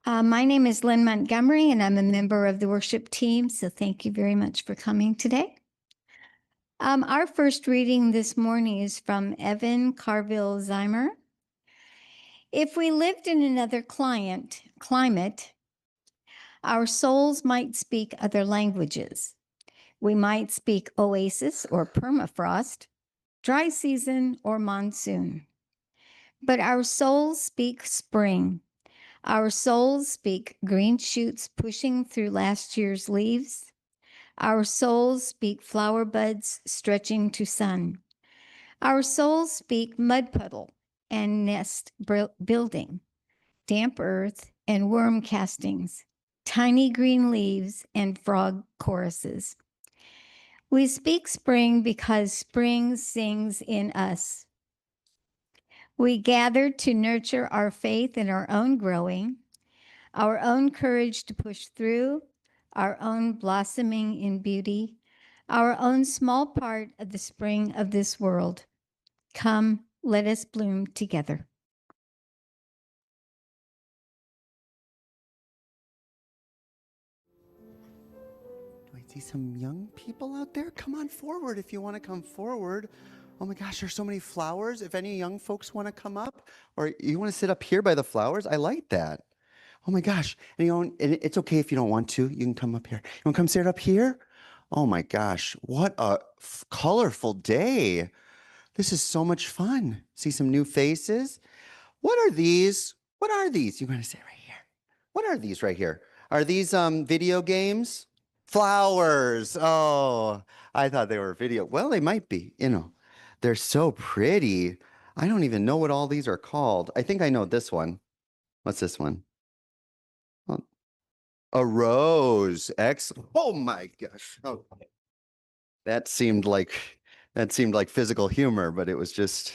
My name is Lynn Montgomery, and I'm a member of the worship team, so thank you very much for coming today. Our first reading this morning is from Evan Carville Zeimer. If we lived in another climate, our souls might speak other languages. We might speak oasis or permafrost, dry season or monsoon. But our souls speak spring. Our souls speak green shoots pushing through last year's leaves. Our souls speak flower buds stretching to sun. Our souls speak mud puddle and nest building, damp earth and worm castings, tiny green leaves and frog choruses. We speak spring because spring sings in us. We gather to nurture our faith in our own growing, our own courage to push through, our own blossoming in beauty, our own small part of the spring of this world. Come, let us bloom together. Do I see some young people out there? Come on forward if you want to come forward. Oh my gosh, there's so many flowers. If any young folks want to come up, or you want to sit up here by the flowers, I like that. Oh my gosh. And it's okay if you don't want to. You can come up here. You want to come sit up here? Oh my gosh, what a colorful day. This is so much fun. See some new faces. What are these? What are these? You're going to say right here. What are these right here? Are these video games? Flowers. Oh, I thought they were video. Well, they might be, They're so pretty. I don't even know what all these are called. I think I know this one. What's this one? Oh, a rose. Excellent. Oh my gosh. Oh, that seemed like physical humor, but it was just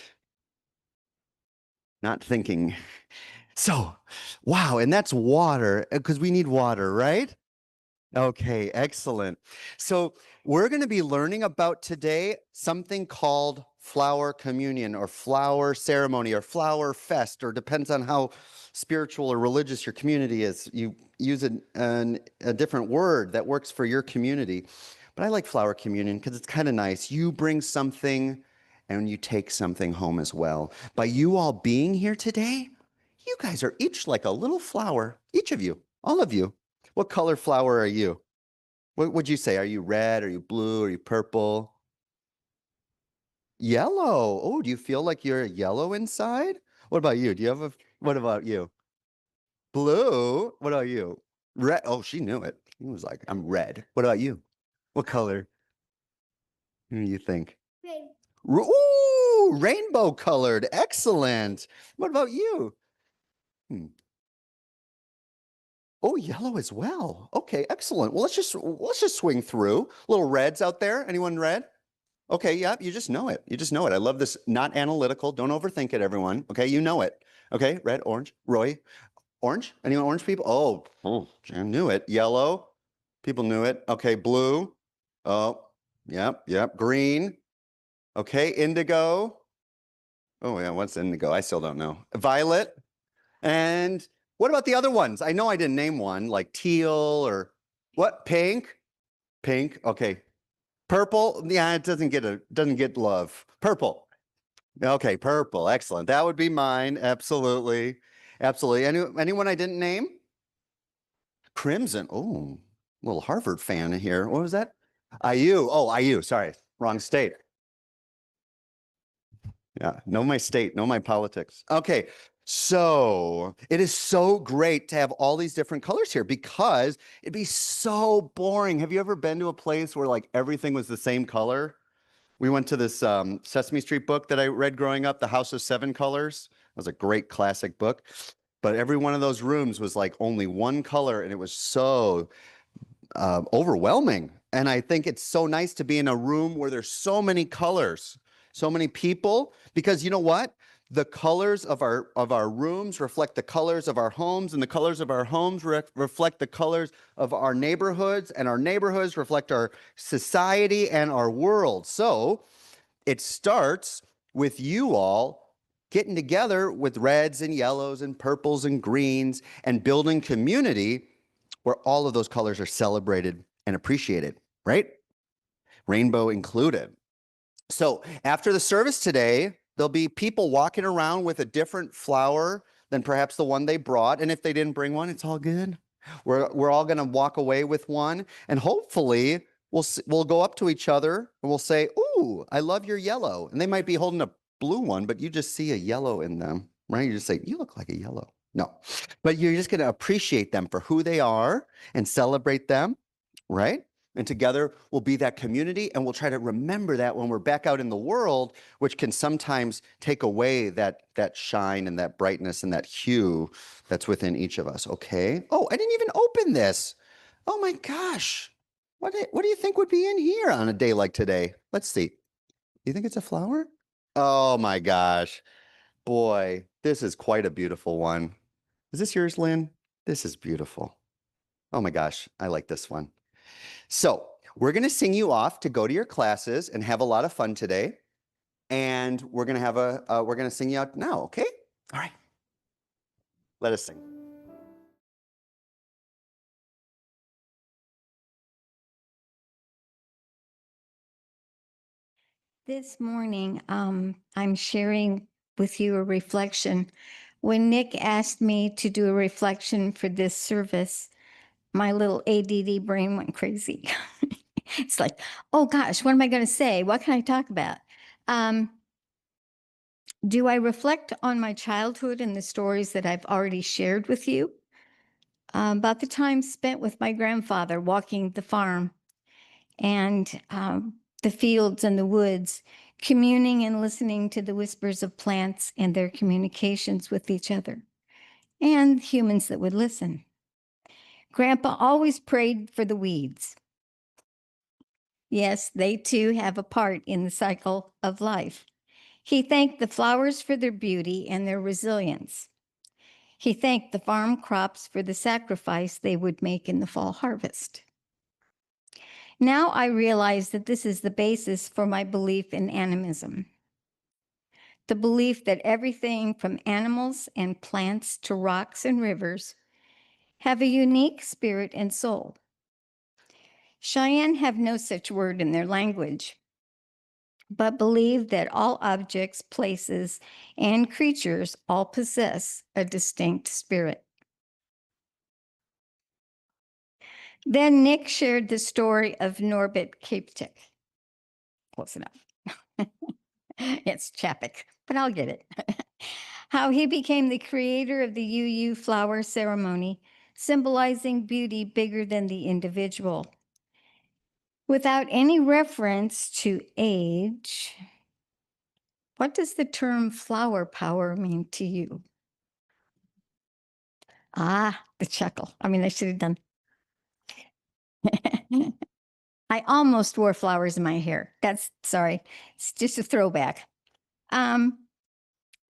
not thinking. So, wow, and that's water, because we need water, right? Okay, excellent. So we're going to be learning about today something called flower communion or flower ceremony or flower fest, or depends on how spiritual or religious your community is. You use a different word that works for your community. But I like flower communion because it's kind of nice. You bring something and you take something home as well. By you all being here today, you guys are each like a little flower, each of you, all of you. What color flower are you? What would you say? Are you red? Are you blue? Are you purple? Yellow. Oh, do you feel like you're yellow inside? What about you? What about you? Blue. What about you? Red. Oh, she knew it. He was like, I'm red. What about you? What color? Who do you think? Ooh, rainbow colored. Excellent. What about you? Oh, yellow as well. Okay, excellent. Well, let's just swing through. Little reds out there. Anyone red? Okay, yeah, you just know it. You just know it. I love this. Not analytical. Don't overthink it, everyone. Okay, you know it. Okay, red, orange, Roy. Orange? Anyone orange people? Oh, I knew it. Yellow. People knew it. Okay, blue. Oh, yep. Green. Okay, indigo. Oh, yeah, what's indigo? I still don't know. Violet. And what about the other ones? I know I didn't name one, like teal or what? Pink? Pink. Okay. Purple? Yeah, it doesn't get love. Purple. Okay, purple. Excellent. That would be mine. Absolutely. Absolutely. Anyone I didn't name? Crimson. Oh, little Harvard fan here. What was that? IU. Oh, IU. Sorry. Wrong state. Yeah, know my state, know my politics. Okay, so it is so great to have all these different colors here because it'd be so boring. Have you ever been to a place where like everything was the same color? We went to this Sesame Street book that I read growing up, The House of Seven Colors. It was a great classic book. But every one of those rooms was like only one color, and it was so overwhelming. And I think it's so nice to be in a room where there's so many colors, so many people, because you know what? The colors of our rooms reflect the colors of our homes, and the colors of our homes reflect the colors of our neighborhoods, and our neighborhoods reflect our society and our world. So it starts with you all getting together with reds and yellows and purples and greens and building community where all of those colors are celebrated and appreciated, right? Rainbow included. So after the service today, there'll be people walking around with a different flower than perhaps the one they brought. And if they didn't bring one, it's all good. We're all going to walk away with one. And hopefully we'll go up to each other and we'll say, "Ooh, I love your yellow." And they might be holding a blue one, but you just see a yellow in them, right? You just say, "You look like a yellow." No, but you're just going to appreciate them for who they are and celebrate them, right? And together we'll be that community, and we'll try to remember that when we're back out in the world, which can sometimes take away that shine and that brightness and that hue that's within each of us. Okay. Oh, I didn't even open this. Oh my gosh. What do you think would be in here on a day like today? Let's see. You think it's a flower? Oh my gosh. Boy, this is quite a beautiful one. Is this yours, Lynn? This is beautiful. Oh my gosh, I like this one. So we're going to sing you off to go to your classes and have a lot of fun today. And we're going to sing you out now, okay? All right. Let us sing. This morning, I'm sharing with you a reflection. When Nick asked me to do a reflection for this service, my little ADD brain went crazy. It's like, oh gosh, what am I going to say? What can I talk about? Do I reflect on my childhood and the stories that I've already shared with you? About the time spent with my grandfather walking the farm and the fields and the woods, communing and listening to the whispers of plants and their communications with each other, and humans that would listen. Grandpa always prayed for the weeds. Yes, they too have a part in the cycle of life. He thanked the flowers for their beauty and their resilience. He thanked the farm crops for the sacrifice they would make in the fall harvest. Now I realize that this is the basis for my belief in animism. The belief that everything from animals and plants to rocks and rivers have a unique spirit and soul. Cheyenne have no such word in their language, but believe that all objects, places, and creatures all possess a distinct spirit. Then Nick shared the story of Norbert Capek. Close enough. It's Chapek, but I'll get it. How he became the creator of the UU flower ceremony, symbolizing beauty bigger than the individual. Without any reference to age, what does the term flower power mean to you? Ah, the chuckle. I mean, I should have done. I almost wore flowers in my hair. Sorry, it's just a throwback. In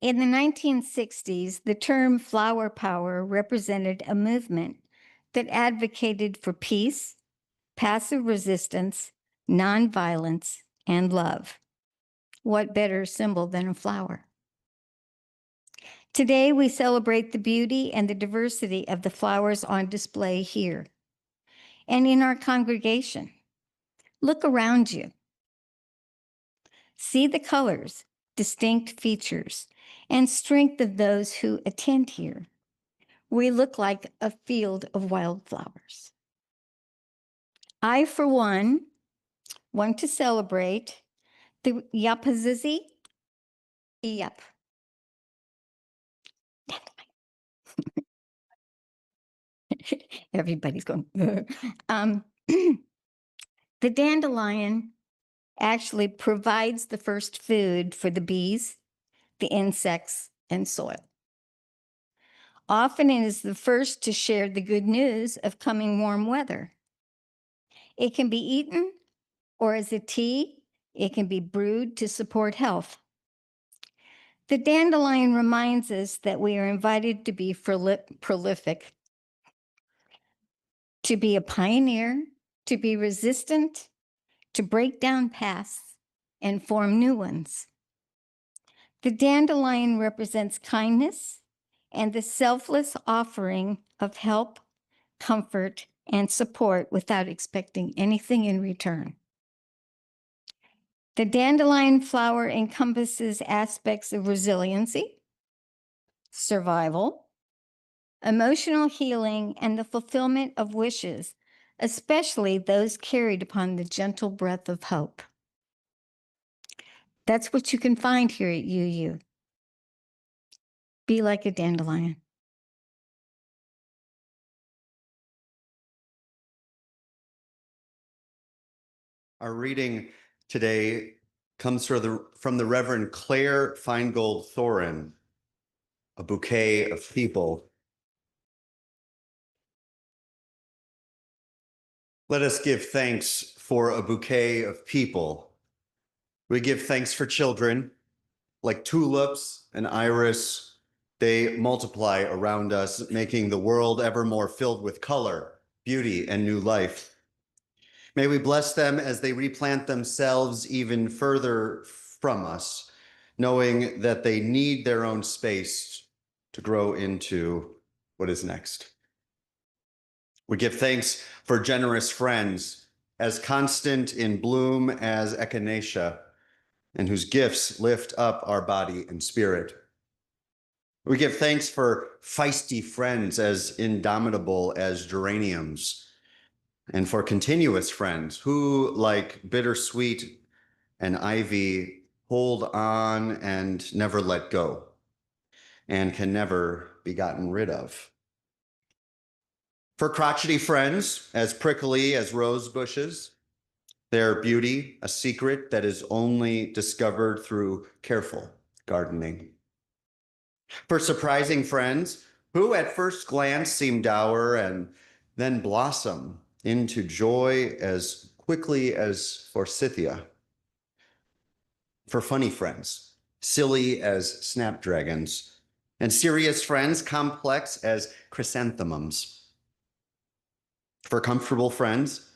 the 1960s, the term flower power represented a movement that advocated for peace, passive resistance, nonviolence, and love. What better symbol than a flower? Today, we celebrate the beauty and the diversity of the flowers on display here and in our congregation. Look around you. See the colors, distinct features, and strength of those who attend here. We look like a field of wildflowers. I, for one, want to celebrate the Yapazizi. Yep. Everybody's going. The dandelion actually provides the first food for the bees, the insects, and soil. Often it is the first to share the good news of coming warm weather. It can be eaten, or as a tea, it can be brewed to support health. The dandelion reminds us that we are invited to be prolific, to be a pioneer, to be resistant, to break down paths and form new ones. The dandelion represents kindness and the selfless offering of help, comfort, and support without expecting anything in return. The dandelion flower encompasses aspects of resiliency, survival, emotional healing, and the fulfillment of wishes, especially those carried upon the gentle breath of hope. That's what you can find here at UU. Be like a dandelion. Our reading today comes from the Reverend Claire Feingold Thorin, A Bouquet of People. Let us give thanks for a bouquet of people. We give thanks for children, like tulips and iris. They multiply around us, making the world ever more filled with color, beauty, and new life. May we bless them as they replant themselves even further from us, knowing that they need their own space to grow into what is next. We give thanks for generous friends, as constant in bloom as echinacea, and whose gifts lift up our body and spirit. We give thanks for feisty friends, as indomitable as geraniums, and for continuous friends who, like bittersweet and ivy, hold on and never let go, and can never be gotten rid of. For crotchety friends, as prickly as rose bushes, their beauty a secret that is only discovered through careful gardening. For surprising friends, who at first glance seem dour and then blossom into joy as quickly as forsythia. For funny friends, silly as snapdragons, and serious friends, complex as chrysanthemums. For comfortable friends,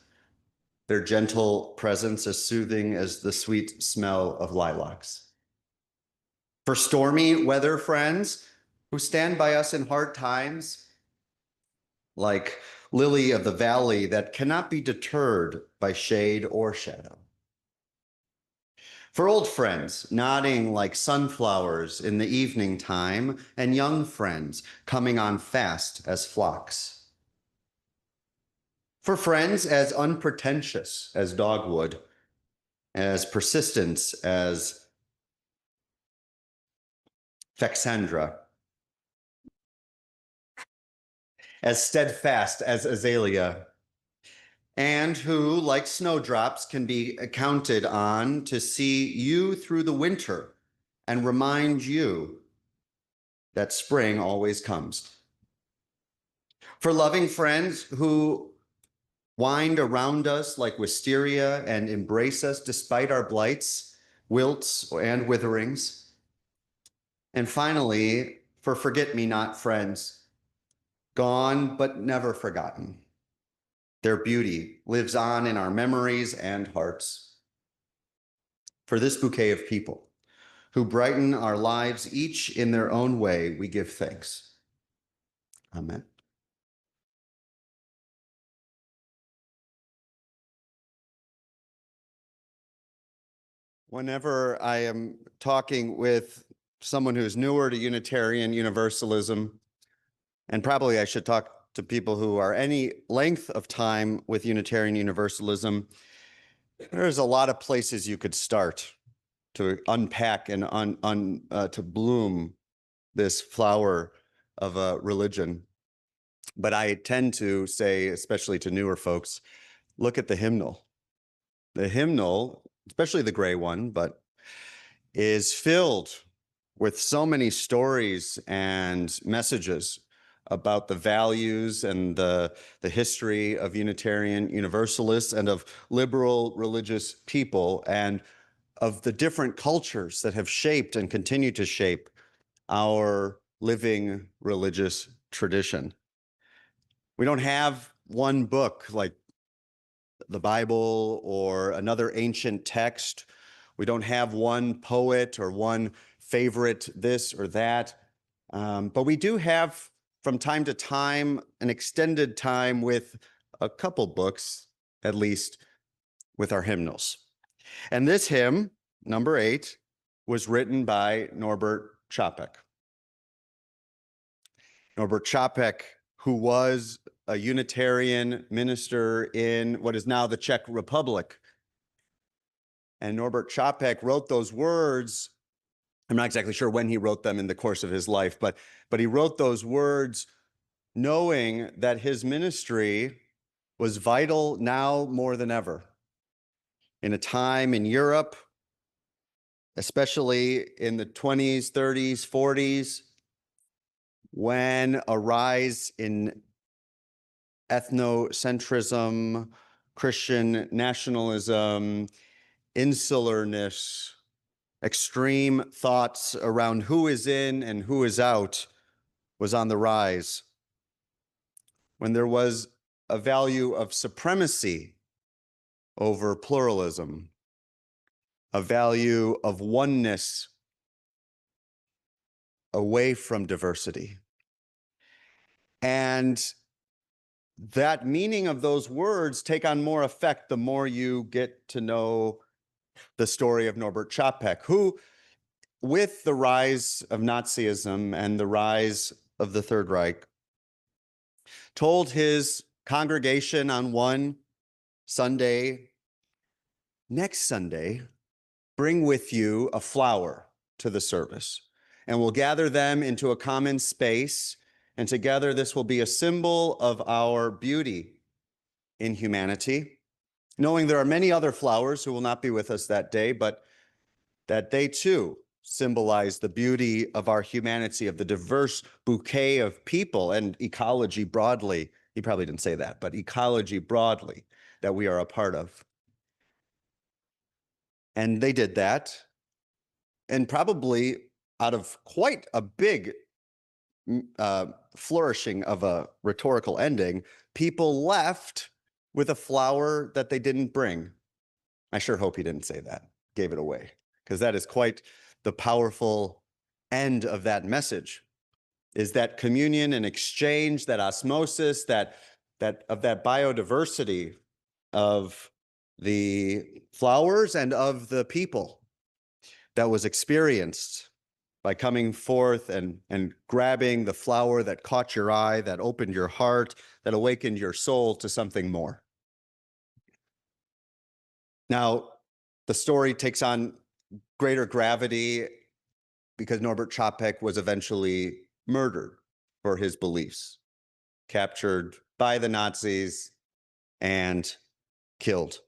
their gentle presence as soothing as the sweet smell of lilacs. For stormy weather friends who stand by us in hard times, like lily of the valley that cannot be deterred by shade or shadow. For old friends, nodding like sunflowers in the evening time, and young friends coming on fast as flocks. For friends as unpretentious as dogwood, as persistent as Phexandra, as steadfast as azalea, and who, like snowdrops, can be counted on to see you through the winter and remind you that spring always comes. For loving friends who wind around us like wisteria and embrace us despite our blights, wilts, and witherings. And finally, for forget-me-not friends, gone but never forgotten. Their beauty lives on in our memories and hearts. For this bouquet of people who brighten our lives each in their own way, we give thanks. Amen. Whenever I am talking with someone who's newer to Unitarian Universalism, and probably I should talk to people who are any length of time with Unitarian Universalism, there's a lot of places you could start to unpack and to bloom this flower of a religion. But I tend to say, especially to newer folks, look at the hymnal. The hymnal, especially the gray one, but is filled with so many stories and messages about the values and the history of Unitarian Universalists and of liberal religious people and of the different cultures that have shaped and continue to shape our living religious tradition. We don't have one book like the Bible or another ancient text. We don't have one poet or one favorite this or that. But we do have from time to time an extended time with a couple books, at least, with our hymnals. And this hymn, number 8, was written by Norbert Capek. Norbert Capek, who was a Unitarian minister in what is now the Czech Republic. And Norbert Capek wrote those words. I'm not exactly sure when he wrote them in the course of his life, but he wrote those words knowing that his ministry was vital now more than ever. In a time in Europe, especially in the 20s, 30s, 40s, when a rise in ethnocentrism, Christian nationalism, insularness, extreme thoughts around who is in and who is out was on the rise. When there was a value of supremacy over pluralism, a value of oneness away from diversity. And that meaning of those words take on more effect the more you get to know the story of Norbert Capek, who, with the rise of Nazism and the rise of the Third Reich, told his congregation on one Sunday, next Sunday, bring with you a flower to the service, and we'll gather them into a common space, and together this will be a symbol of our beauty in humanity, knowing there are many other flowers who will not be with us that day, but that they too symbolize the beauty of our humanity, of the diverse bouquet of people and ecology broadly. He probably didn't say that, but ecology broadly that we are a part of. And they did that. And probably out of quite a big flourishing of a rhetorical ending, people left with a flower that they didn't bring. I sure hope he didn't say that, gave it away, because that is quite the powerful end of that message, is that communion and exchange, that osmosis, that biodiversity of the flowers and of the people that was experienced by coming forth and grabbing the flower that caught your eye, that opened your heart, that awakened your soul to something more. Now, the story takes on greater gravity because Norbert Capek was eventually murdered for his beliefs, captured by the Nazis and killed.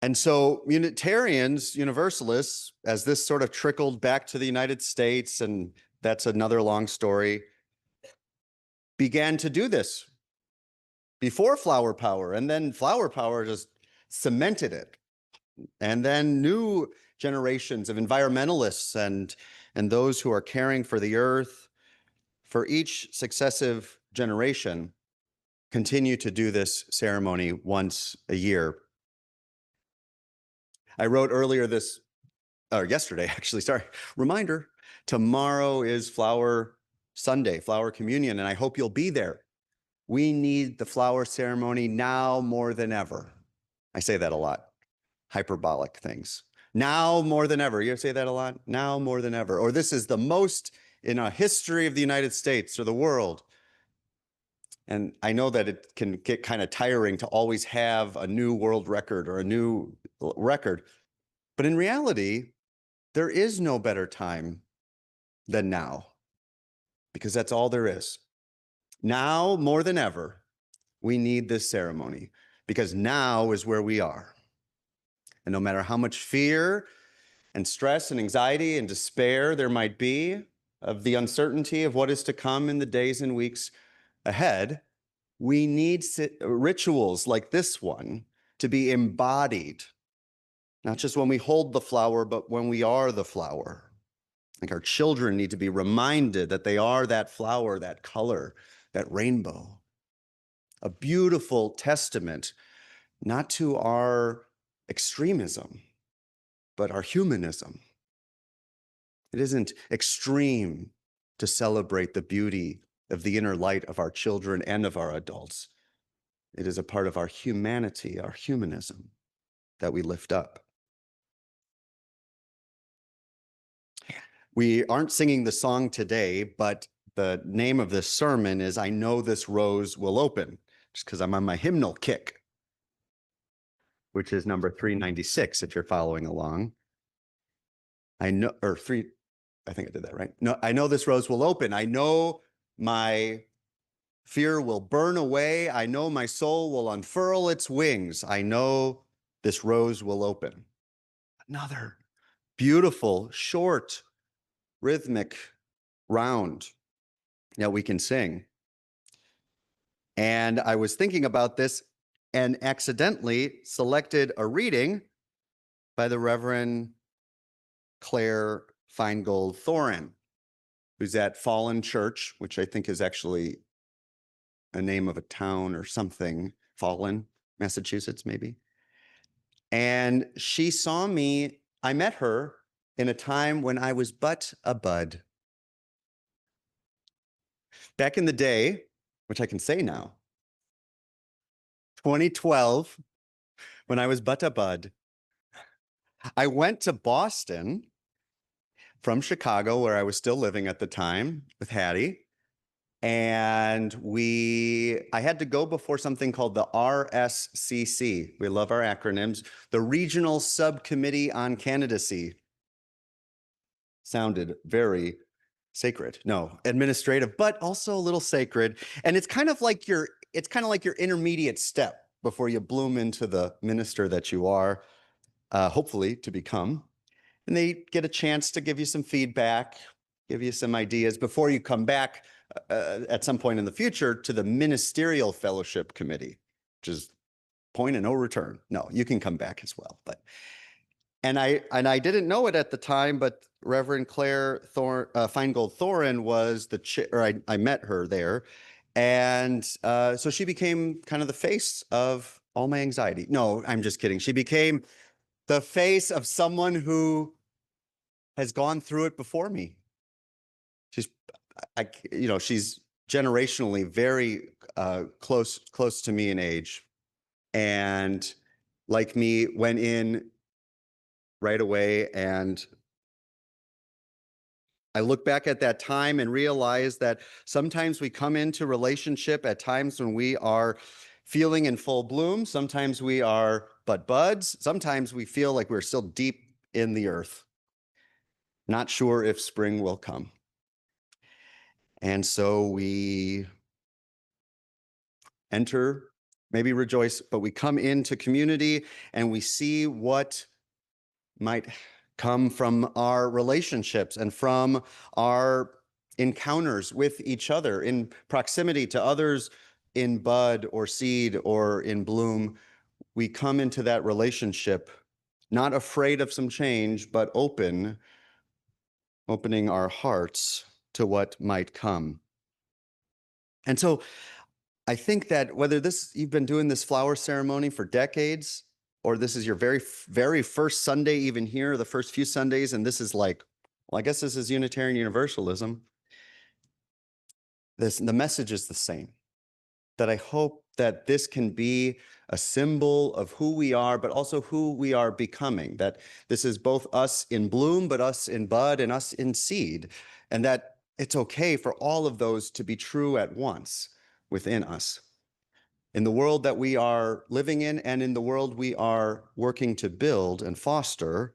And so Unitarians, Universalists, as this sort of trickled back to the United States, and that's another long story, began to do this before Flower Power, and then Flower Power just cemented it. And then new generations of environmentalists and those who are caring for the earth, for each successive generation, continue to do this ceremony once a year. I wrote yesterday, actually, sorry, reminder, tomorrow is Flower Sunday, Flower Communion, and I hope you'll be there. We need the flower ceremony now more than ever. I say that a lot. Hyperbolic things. Now more than ever. You say that a lot? Now more than ever. Or this is the most in a history of the United States or the world. And I know that it can get kind of tiring to always have a new world record or a new record. But in reality, there is no better time than now, because that's all there is. Now more than ever, we need this ceremony, because now is where we are. And no matter how much fear and stress and anxiety and despair there might be of the uncertainty of what is to come in the days and weeks ahead, we need rituals like this one to be embodied, not just when we hold the flower, but when we are the flower. Like our children need to be reminded that they are that flower, that color, that rainbow. A beautiful testament, not to our extremism, but our humanism. It isn't extreme to celebrate the beauty of the inner light of our children and of our adults. It is a part of our humanity, our humanism, that we lift up. We aren't singing the song today, but the name of this sermon is I Know This Rose Will Open, just because I'm on my hymnal kick, which is number 396, if you're following along. I know, or three, I think I did that right. No, I know this rose will open. I know my fear will burn away. I know my soul will unfurl its wings. I know this rose will open. Another beautiful, short, rhythmic round that we can sing. And I was thinking about this and accidentally selected a reading by the Reverend Claire Feingold Thorin, who's at Fallen Church, which I think is actually a name of a town or something, Fallen, Massachusetts, maybe. And she saw me, I met her in a time when I was but a bud. Back in the day, which I can say now, 2012, when I was but a bud, I went to Boston from Chicago, where I was still living at the time with Hattie. And I had to go before something called the RSCC. We love our acronyms. The Regional Subcommittee on Candidacy. Sounded very sacred. No, administrative, but also a little sacred. And it's kind of like your intermediate step before you bloom into the minister that you are, hopefully to become. And they get a chance to give you some feedback, give you some ideas before you come back at some point in the future to the Ministerial Fellowship Committee, which is point of no return. No, you can come back as well. And I didn't know it at the time, but Reverend Claire Feingold Thorin was the chair, or I met her there. And so she became kind of the face of all my anxiety. No, I'm just kidding. She became the face of someone who has gone through it before me. She's generationally very close to me in age, and like me, went in right away. And I look back at that time and realize that sometimes we come into relationship at times when we are feeling in full bloom. Sometimes we are but buds. Sometimes we feel like we're still deep in the earth, not sure if spring will come. And so we enter, maybe rejoice, but we come into community and we see what might come from our relationships and from our encounters with each other in proximity to others in bud or seed or in bloom. We come into that relationship not afraid of some change, but opening our hearts to what might come. And so I think that whether you've been doing this flower ceremony for decades, or this is your very, very first Sunday even here, the first few Sundays, and this is like, well, I guess this is Unitarian Universalism. The message is the same, that I hope that this can be a symbol of who we are, but also who we are becoming, that this is both us in bloom, but us in bud and us in seed, and that it's okay for all of those to be true at once within us. In the world that we are living in and in the world we are working to build and foster,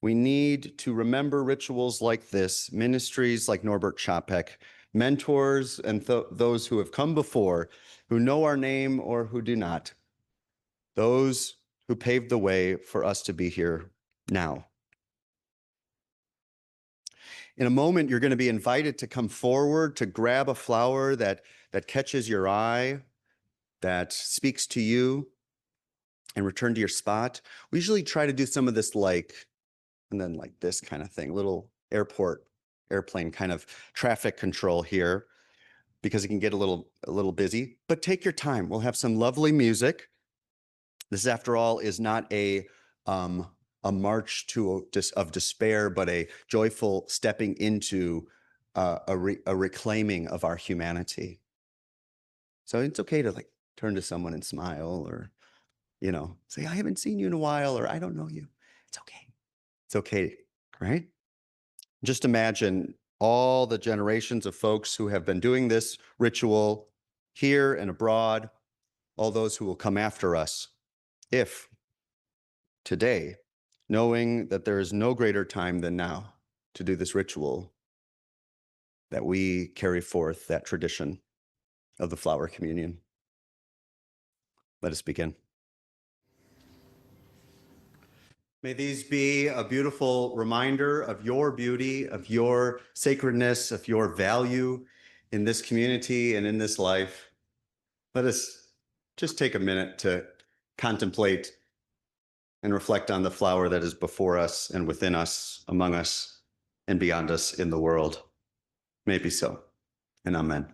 we need to remember rituals like this, ministries like Norbert Capek, mentors and those who have come before, who know our name or who do not, those who paved the way for us to be here now. In a moment, you're going to be invited to come forward to grab a flower that catches your eye, that speaks to you, and return to your spot. We usually try to do some of this and then like this kind of thing, little airplane kind of traffic control here, because it can get a little busy, but take your time. We'll have some lovely music. This, after all, is not a a march of despair, but a joyful stepping into a reclaiming of our humanity. So it's okay to like turn to someone and smile, or, say, I haven't seen you in a while, or I don't know you. It's okay. It's okay, right? Just imagine all the generations of folks who have been doing this ritual here and abroad, all those who will come after us. If today, knowing that there is no greater time than now to do this ritual, that we carry forth that tradition of the flower communion. Let us begin. May these be a beautiful reminder of your beauty, of your sacredness, of your value in this community and in this life. Let us just take a minute to contemplate and reflect on the flower that is before us and within us, among us, and beyond us in the world. May it be so, and amen.